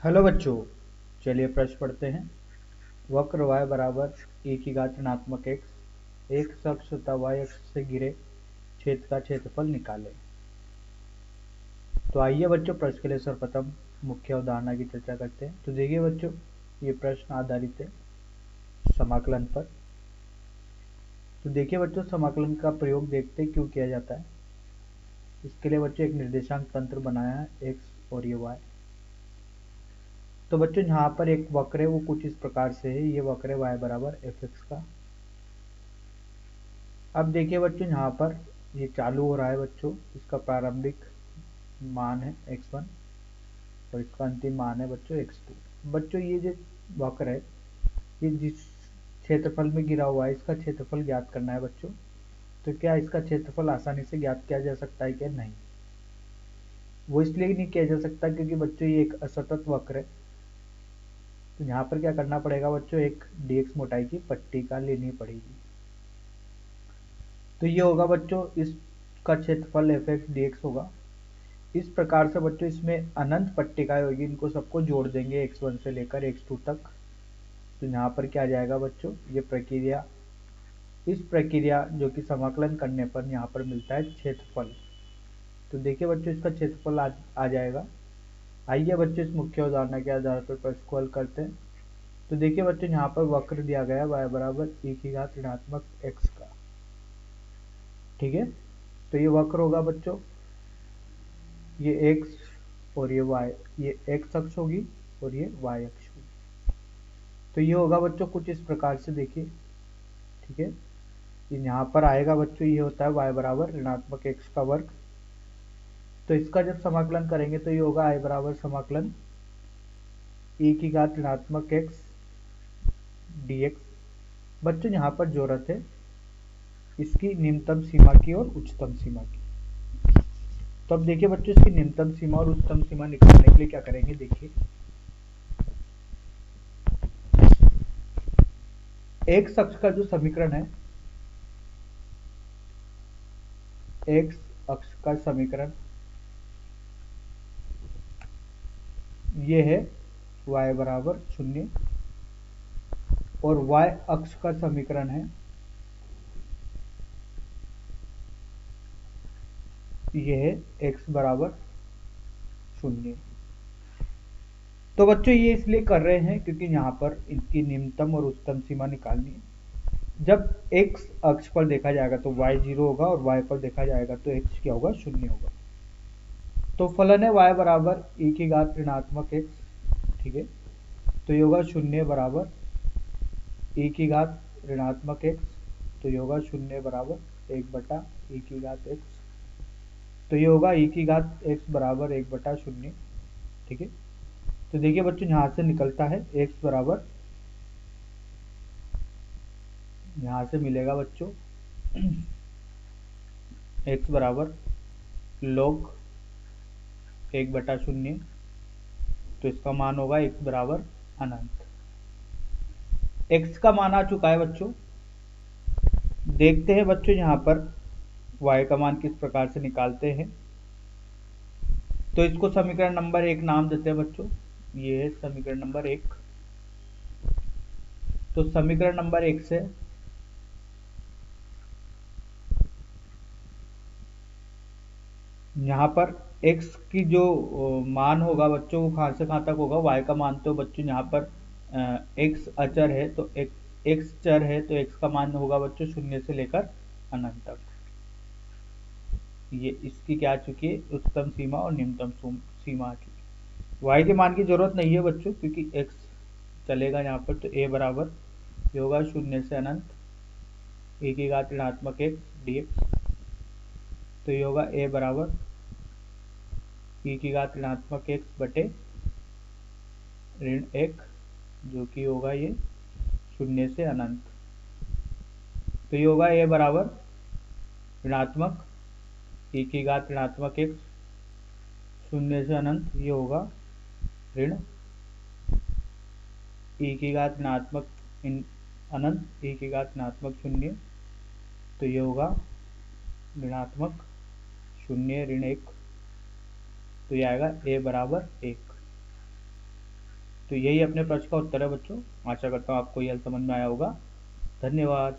Hello बच्चों, चलिए प्रश्न पढ़ते हैं। वक्र y बराबर e की घात ऋणात्मक x एक अक्ष तथा y अक्ष से घिरे क्षेत्र का क्षेत्रफल निकालें। तो आइए बच्चों प्रश्न के लिए सर्वप्रथम मुख्य अवधारणा की चर्चा करते हैं। तो देखिए बच्चों, ये प्रश्न आधारित है समाकलन पर। तो देखिए बच्चों, समाकलन का प्रयोग देखते क्यों किया जाता है। इसके लिए बच्चों एक निर्देशांक तंत्र बनाया है x और ये y। तो बच्चों यहाँ पर एक वक्र है, वो कुछ इस प्रकार से है। ये वक्र है y बराबर fx का। अब देखिए बच्चों, यहाँ पर ये चालू हो रहा है बच्चों। इसका प्रारंभिक मान है x1 और इसका अंतिम मान है बच्चों x2। बच्चों ये जो वक्र है, ये जिस क्षेत्रफल में गिरा हुआ है, इसका क्षेत्रफल ज्ञात करना है बच्चों। तो क्या इसका क्षेत्रफल आसानी से ज्ञात किया जा सकता है क्या? नहीं, वो इसलिए नहीं किया जा सकता क्योंकि बच्चों ये एक असतत वक्र है। तो यहाँ पर क्या करना पड़ेगा बच्चों, एक dx मोटाई की पट्टिका लेनी पड़ेगी। तो ये होगा बच्चों, इसका क्षेत्रफल fx dx होगा। इस प्रकार से बच्चों इसमें अनंत पट्टिकाएं होगी, इनको सबको जोड़ देंगे x1 से लेकर x2 तक। तो यहाँ पर क्या आ जाएगा बच्चों, ये प्रक्रिया, इस प्रक्रिया जो कि समाकलन करने पर यहाँ पर मिलता है क्षेत्रफल। तो देखिए बच्चों, इसका क्षेत्रफल आ जाएगा। आइए बच्चों इस मुख्य उदाहरण के आधार पर प्रश्न को हल करते हैं। तो देखिए बच्चों, यहाँ पर वक्र दिया गया y बराबर e की घात ऋणात्मक x का। ठीक है, तो ये वक्र होगा बच्चों, ये x और ये y, ये x अक्ष होगी और ये y अक्ष होगी। तो ये होगा बच्चों कुछ इस प्रकार से, देखिए। ठीक है, यहाँ पर आएगा बच्चों, ये होता है y बराबर ऋणात्मक x का वर्ग। तो इसका जब समाकलन करेंगे तो ये होगा i बराबर समाकलन e की घात ऋणात्मक x dx। बच्चों यहाँ पर जरूरत है इसकी निम्नतम सीमा की और उच्चतम सीमा की। तो अब देखिए बच्चों, इसकी निम्नतम सीमा और उच्चतम सीमा निकालने के लिए क्या करेंगे, देखिए। x अक्ष का जो समीकरण है, x अक्ष का समीकरण ये है y बराबर 0 और y अक्ष का समीकरण है ये है x बराबर 0। तो बच्चों ये इसलिए कर रहे हैं क्योंकि यहाँ पर इनकी निम्नतम और उच्चतम सीमा निकालनी है। जब x अक्ष पर देखा जाएगा तो y 0 होगा और y पर देखा जाएगा तो x क्या होगा, 0 होगा। तो फलन है y बराबर e की घात ऋणात्मक x। ठीक है, तो ये होगा 0 बराबर e की घात ऋणात्मक x। तो ये होगा 0 बराबर 1 बटा e की घात x। तो ये होगा e की घात x बराबर 1 बटा 0। ठीक है, तो देखिए बच्चों, यहाँ से निकलता है x बराबर, यहाँ से मिलेगा बच्चों x बराबर log 1 बटा 0। तो इसका मान होगा x बराबर अनंत। x का मान आ चुका है बच्चों। देखते हैं बच्चों यहाँ पर y का मान किस प्रकार से निकालते हैं। तो इसको समीकरण नंबर 1 नाम देते हैं बच्चों। ये है समीकरण नंबर 1। तो समीकरण नंबर 1 से यहाँ पर x की जो मान होगा बच्चों, वो कहाँ से कहाँ तक होगा, y का मान। तो बच्चों यहाँ पर x अचर है तो x चर है, तो x का मान होगा बच्चों 0 से लेकर अनंत तक। ये इसकी क्या आ चुकी है, उच्चतम सीमा और निम्नतम सीमा आ चुकी है। y के मान की जरूरत नहीं है बच्चों क्योंकि x चलेगा यहाँ पर। तो a बराबर ये होगा 0 से अनंत e की घात ऋणात्मक x dx। तो ये होगा a बराबर e की घात ऋणात्मक x बटे ऋण 1, जो कि होगा ये 0 से अनंत। तो ये होगा a बराबर ऋणात्मक e की घात ऋणात्मक x 0 से अनंत, ये होगा ऋण e की घात ऋणात्मक अनंत e की घात ऋणात्मक 0। तो ये होगा ऋणात्मक 0 ऋण 1। तो ये आएगा a बराबर 1। तो यही अपने प्रश्न का उत्तर है बच्चों। आशा करता हूँ आपको यह समझ में आया होगा। धन्यवाद।